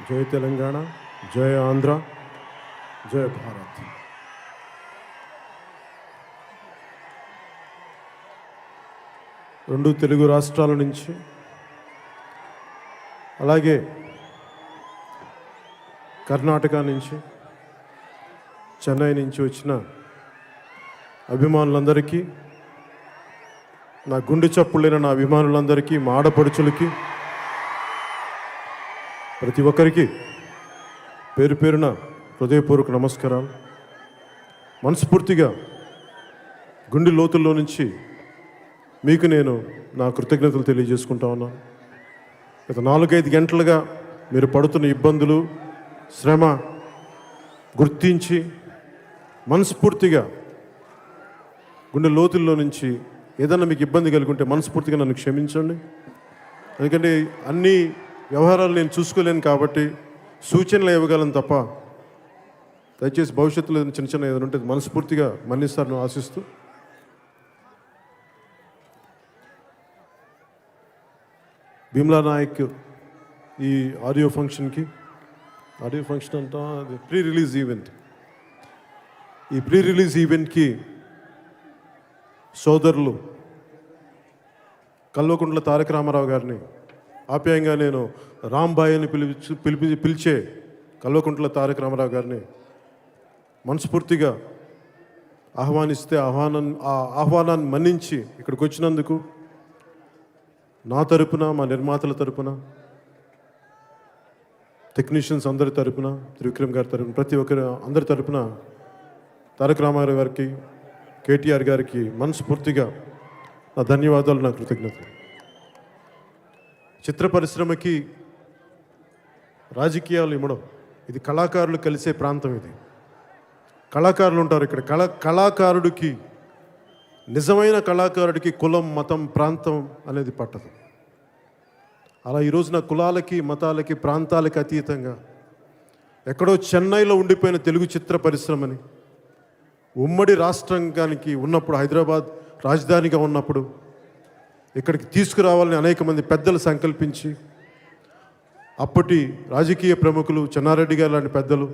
జై తెలంగాణ, జై ఆంధ్ర, జై భారత్. రెండు తెలుగు రాష్ట్రాల నుంచి అలాగే కర్ణాటక నుంచి, చెన్నై నుంచి వచ్చిన అభిమానులందరికీ, నా గుండె చప్పుళ్ళైన నా అభిమానులందరికీ, మా ఆడపడుచులకి, ప్రతి ఒక్కరికి పేరు పేరున హృదయపూర్వక నమస్కారాలు. మనస్ఫూర్తిగా గుండె లోతుల్లో నుంచి మీకు నేను నా కృతజ్ఞతలు తెలియజేసుకుంటా ఉన్నాను. గత 4-5 గంటలుగా మీరు పడుతున్న ఇబ్బందులు, శ్రమ గుర్తించి మనస్ఫూర్తిగా గుండె లోతుల్లో నుంచి ఏదన్నా మీకు ఇబ్బంది కలిగి మనస్ఫూర్తిగా నన్ను క్షమించండి. ఎందుకంటే అన్ని వ్యవహారాలు నేను చూసుకోలేను కాబట్టి సూచనలు ఇవ్వగలను తప్ప, దయచేసి భవిష్యత్తులో చిన్న చిన్న ఏదైనా ఉంటే మనస్ఫూర్తిగా మన్నిస్తారని ఆశిస్తూ, భీమ్లా నాయక్ ఈ ఆడియో ఫంక్షన్ అంట, ప్రీ రిలీజ్ ఈవెంట్, ఈ ప్రీ రిలీజ్ ఈవెంట్కి సోదరులు కల్వకుంట్ల తారక రామారావు గారిని ఆప్యాయంగా నేను రాంబాయ్ అని పిలిచే కల్వకుంట్ల తారక రామారావు గారిని మనస్ఫూర్తిగా ఆహ్వానిస్తే ఆహ్వానాన్ని మన్నించి ఇక్కడికి వచ్చినందుకు నా తరపున, మా నిర్మాతల తరపున, టెక్నీషియన్స్ అందరి తరపున, త్రివిక్రమ్ గారి తరపున, ప్రతి ఒక్కరి అందరి తరపున తారక రామారావు గారికి, కేటీఆర్ గారికి మనస్ఫూర్తిగా నా ధన్యవాదాలు, నా కృతజ్ఞతలు. చిత్ర పరిశ్రమకి రాజకీయాలు ఇవ్వడం, ఇది కళాకారులు కలిసే ప్రాంతం. ఇది కళాకారులు ఉంటారు ఇక్కడ. కళాకారుడికి, నిజమైన కళాకారుడికి కులం, మతం, ప్రాంతం అనేది పట్టదు. అలా ఈరోజున కులాలకి, మతాలకి, ప్రాంతాలకి అతీతంగా ఎక్కడో చెన్నైలో ఉండిపోయిన తెలుగు చిత్ర పరిశ్రమని ఉమ్మడి రాష్ట్రానికి ఉన్నప్పుడు, హైదరాబాద్ రాజధానిగా ఉన్నప్పుడు ఇక్కడికి తీసుకురావాలని అనేక మంది పెద్దలు సంకల్పించి, అప్పటి రాజకీయ ప్రముఖులు చెన్నారెడ్డి గారు లాంటి పెద్దలు,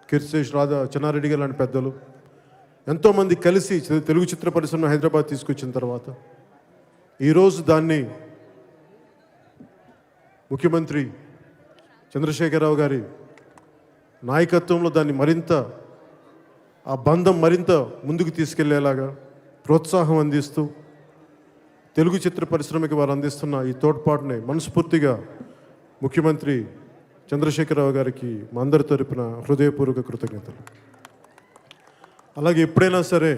కీర్తిశేష్ చెన్నారెడ్డి గారు లాంటి పెద్దలు ఎంతోమంది కలిసి తెలుగు చిత్ర పరిశ్రమ హైదరాబాద్ తీసుకొచ్చిన తర్వాత ఈరోజు దాన్ని ముఖ్యమంత్రి చంద్రశేఖరరావు గారి నాయకత్వంలో దాన్ని మరింత, ఆ బంధం మరింత ముందుకు తీసుకెళ్లేలాగా ప్రోత్సాహం అందిస్తూ తెలుగు చిత్ర పరిశ్రమకి వారు అందిస్తున్న ఈ తోడ్పాటుని మనస్ఫూర్తిగా ముఖ్యమంత్రి చంద్రశేఖరరావు గారికి మా అందరి తరపున హృదయపూర్వక కృతజ్ఞతలు. అలాగే ఎప్పుడైనా సరే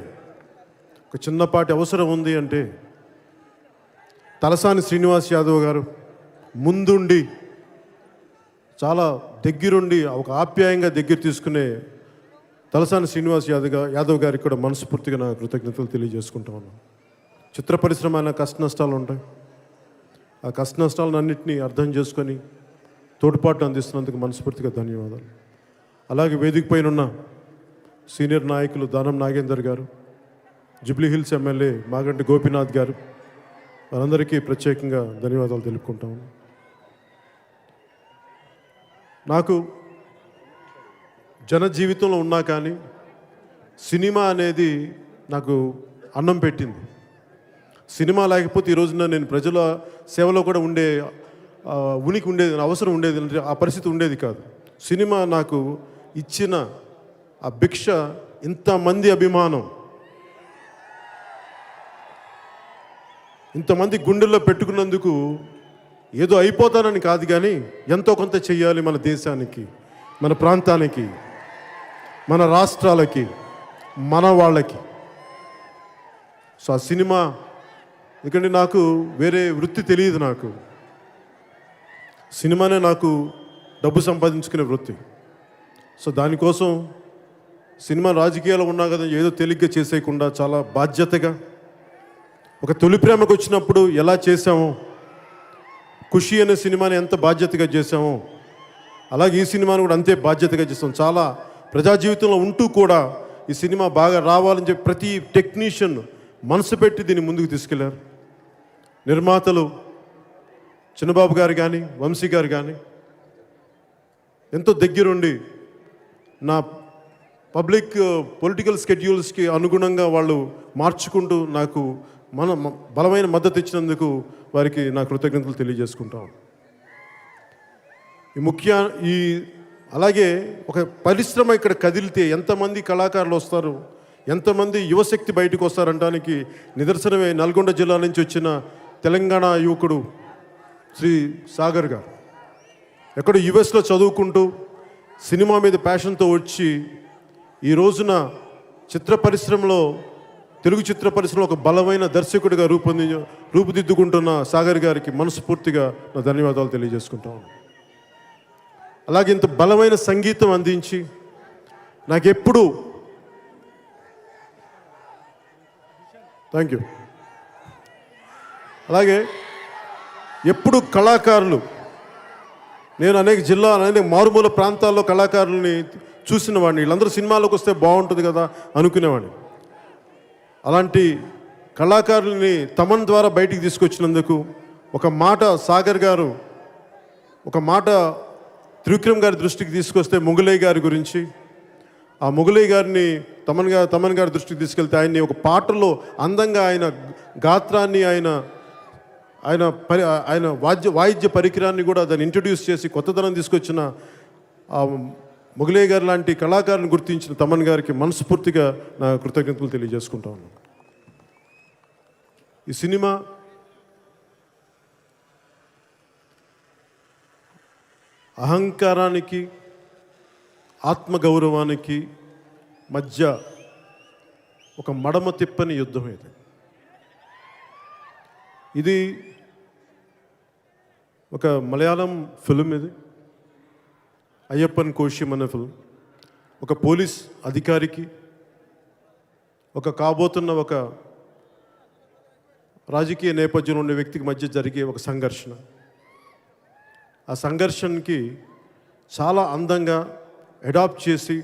ఒక చిన్నపాటి అవసరం ఉంది అంటే తలసాని శ్రీనివాస్ యాదవ్ గారు ముందుండి చాలా దగ్గరుండి ఒక ఆప్యాయంగా దగ్గర తీసుకునే తలసాని శ్రీనివాస్ యాదవ్ గారికి కూడా మనస్ఫూర్తిగా నా కృతజ్ఞతలు తెలియజేసుకుంటా ఉన్నాను. చిత్ర పరిశ్రమ అనే కష్ట నష్టాలు ఉంటాయి. ఆ కష్ట నష్టాలను అన్నింటినీ అర్థం చేసుకొని తోడ్పాటు అందిస్తున్నందుకు మనస్ఫూర్తిగా ధన్యవాదాలు. అలాగే వేదిక పైన ఉన్న సీనియర్ నాయకులు దానం నాగేందర్ గారు, Jubilee hills MLA Maganti Gopinath గారు, వారందరికీ ప్రత్యేకంగా ధన్యవాదాలు తెలుపుకుంటాము. నాకు జన జీవితంలో ఉన్నా కానీ సినిమా అనేది నాకు అన్నం పెట్టింది. సినిమా లేకపోతే ఈరోజున నేను ప్రజల సేవలో కూడా ఉండే ఉనికి ఉండేది, అవసరం ఉండేది, ఆ పరిస్థితి ఉండేది కాదు. సినిమా నాకు ఇచ్చిన ఆ భిక్ష, ఇంతమంది అభిమానం, ఇంతమంది గుండెల్లో పెట్టుకున్నందుకు ఏదో అయిపోతానని కాదు కానీ ఎంతో కొంత చెయ్యాలి మన దేశానికి, మన ప్రాంతానికి, మన రాష్ట్రాలకి, మన వాళ్ళకి. సో ఆ సినిమా, ఎందుకంటే నాకు వేరే వృత్తి తెలియదు. నాకు సినిమానే నాకు డబ్బు సంపాదించుకునే వృత్తి. సో దానికోసం సినిమా రాజకీయాలు ఉన్నా కదా ఏదో తేలిగ్గా చేసేయకుండా చాలా బాధ్యతగా, ఒక తొలి ప్రేమకు వచ్చినప్పుడు ఎలా చేసామో, ఖుషి అనే సినిమాని ఎంత బాధ్యతగా చేసామో అలాగే ఈ సినిమాను కూడా అంతే బాధ్యతగా చేస్తాం. చాలా ప్రజా జీవితంలో ఉంటూ కూడా ఈ సినిమా బాగా రావాలని చెప్పి ప్రతి టెక్నీషియన్ మనసు పెట్టి దీన్ని ముందుకు తీసుకెళ్లారు. నిర్మాతలు చిన్నబాబు గారు కానీ వంశీ గారు కానీ ఎంతో దగ్గరుండి నా పబ్లిక్ పొలిటికల్ స్కెడ్యూల్స్కి అనుగుణంగా వాళ్ళు మార్చుకుంటూ నాకు బలమైన మద్దతు ఇచ్చినందుకు వారికి నా కృతజ్ఞతలు తెలియజేసుకుంటాం. ఈ అలాగే ఒక పరిశ్రమ ఇక్కడ కదిలితే ఎంతమంది కళాకారులు వస్తారు, ఎంతమంది యువశక్తి బయటకు వస్తారంటానికి నిదర్శనమే నల్గొండ జిల్లా నుంచి వచ్చిన తెలంగాణ యువకుడు శ్రీ సాగర్ గారు. ఎక్కడో యుఎస్లో చదువుకుంటూ సినిమా మీద ప్యాషన్తో వచ్చి ఈ రోజున చిత్ర పరిశ్రమలో, తెలుగు చిత్ర పరిశ్రమలో ఒక బలమైన దర్శకుడిగా రూపుదిద్దుకుంటున్న సాగర్ గారికి మనస్ఫూర్తిగా నా ధన్యవాదాలు తెలియజేసుకుంటాను. అలాగే ఇంత బలమైన సంగీతం అందించి నాకెప్పుడు థ్యాంక్ యూ. అలాగే ఎప్పుడు కళాకారులు, నేను అనేక మారుమూల ప్రాంతాల్లో కళాకారుల్ని చూసిన వాడిని, వీళ్ళందరూ సినిమాలోకి వస్తే బాగుంటుంది కదా అనుకునేవాడిని. అలాంటి కళాకారుల్ని తమన్ ద్వారా బయటికి తీసుకొచ్చినందుకు ఒక మాట సాగర్ గారు త్రివిక్రమ్ గారి దృష్టికి తీసుకొస్తే మొగలయ్య గారి గురించి, ఆ మొగలయ్య గారిని తమన్ గారి దృష్టికి తీసుకెళ్తే ఆయన్ని ఒక పాటలో అందంగా ఆయన గాత్రాన్ని ఆయన వాయిద్య పరికరాన్ని కూడా దాన్ని ఇంట్రడ్యూస్ చేసి కొత్తదనం తీసుకొచ్చిన మొగలయ్య గారు లాంటి కళాకారుని గుర్తించిన తమన్ గారికి మనస్ఫూర్తిగా నా కృతజ్ఞతలు తెలియజేసుకుంటా ఉన్నాను. ఈ సినిమా అహంకారానికి ఆత్మగౌరవానికి మధ్య ఒక మడమ తిప్పని యుద్ధం ఇది ఒక మలయాళం ఫిల్మ్. ఇది అయ్యప్పన్ కోశం అనే ఫిల్మ్. ఒక పోలీస్ అధికారికి కాబోతున్న ఒక రాజకీయ నేపథ్యంలో ఉండే వ్యక్తికి మధ్య జరిగే ఒక సంఘర్షణ. ఆ సంఘర్షణకి చాలా అందంగా అడాప్ట్ చేసి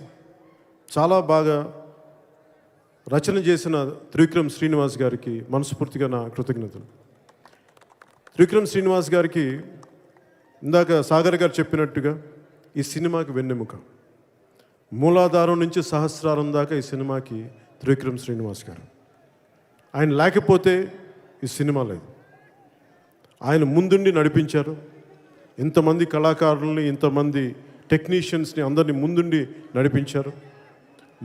చాలా బాగా రచన చేసిన త్రివిక్రమ్ శ్రీనివాస్ గారికి మనస్ఫూర్తిగా నా కృతజ్ఞతలు. త్రివిక్రమ్ శ్రీనివాస్ గారికి ఇందాక సాగర్ గారు చెప్పినట్టుగా ఈ సినిమాకి వెన్నెముక. మూలాధారం నుంచి సహస్రారం దాకా ఈ సినిమాకి త్రివిక్రమ్ శ్రీనివాస్ గారు. ఆయన లేకపోతే ఈ సినిమా లేదు. ఆయన ముందుండి నడిపించారు. ఇంతమంది కళాకారుల్ని, ఇంతమంది టెక్నీషియన్స్ని అందరినీ ముందుండి నడిపించారు.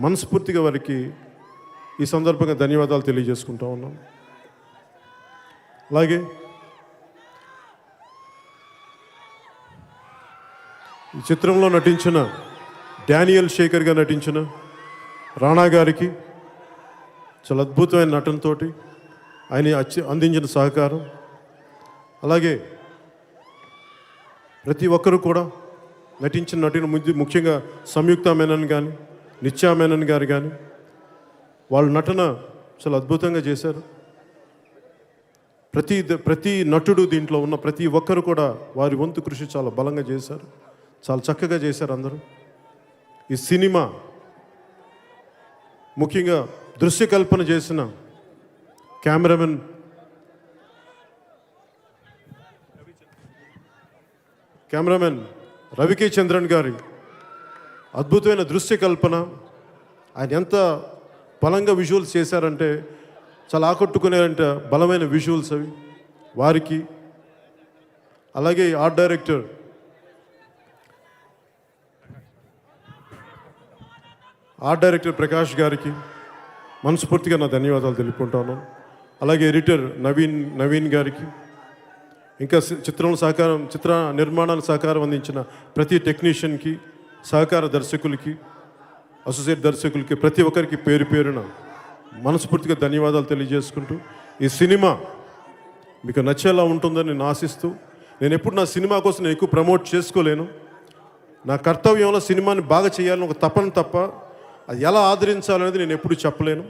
మనస్ఫూర్తిగా వారికి ఈ సందర్భంగా ధన్యవాదాలు తెలియజేసుకుంటా ఉన్నాం. అలాగే ఈ చిత్రంలో నటించిన డానియల్ శేఖర్గా నటించిన రాణా గారికి చాలా అద్భుతమైన నటనతోటి ఆయన అందించిన సహకారం, అలాగే ప్రతి ఒక్కరూ కూడా నటించిన నటిన ముఖ్యంగా సంయుక్త మేనన్ కానీ నిత్యా మేనన్ గారు కానీ వాళ్ళ నటన చాలా అద్భుతంగా చేశారు. ప్రతి నటుడు దీంట్లో ఉన్న ప్రతి ఒక్కరు కూడా వారి వంతు కృషి చాలా బలంగా చేశారు, చాలా చక్కగా చేశారు అందరూ. ఈ సినిమా ముఖ్యంగా దృశ్యకల్పన చేసిన కెమెరామెన్ రవికే చంద్రన్ గారి అద్భుతమైన దృశ్యకల్పన. ఆయన ఎంత బలంగా విజువల్స్ చేశారంటే చాలా ఆకట్టుకునేంట బలమైన విజువల్స్ అవి వారికి. అలాగే ఆర్ట్ డైరెక్టర్ ప్రకాష్ గారికి మనస్ఫూర్తిగా నా ధన్యవాదాలు తెలుపుకుంటాను. అలాగే ఎడిటర్ నవీన్ గారికి, ఇంకా చిత్ర నిర్మాణానికి సహకారం అందించిన ప్రతి టెక్నీషియన్కి, సహకార దర్శకులకి, అసోసియేట్ దర్శకులకి, ప్రతి ఒక్కరికి పేరు పేరున మనస్ఫూర్తిగా ధన్యవాదాలు తెలియజేసుకుంటూ ఈ సినిమా మీకు నచ్చేలా ఉంటుందని నేను ఆశిస్తూ, నేను ఎప్పుడు నా సినిమా కోసం నేను ఎక్కువ ప్రమోట్ చేసుకోలేను. నా కర్తవ్యంలో సినిమాని బాగా చేయాలని ఒక తపన తప్ప అది ఎలా ఆదరించాలనేది నేను ఎప్పుడు చెప్పలేను.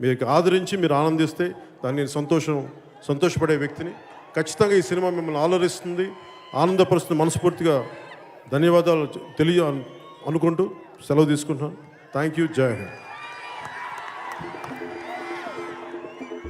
మీకు ఆదరించి మీరు ఆనందిస్తే దాన్ని నేను సంతోషపడే వ్యక్తిని. ఖచ్చితంగా ఈ సినిమా మిమ్మల్ని ఆలోచిస్తుంది, ఆనందపరుస్తుంది మనస్ఫూర్తిగా ధన్యవాదాలు అనుకుంటూ సెలవు తీసుకుంటున్నాను. Thank you. జై హింద్.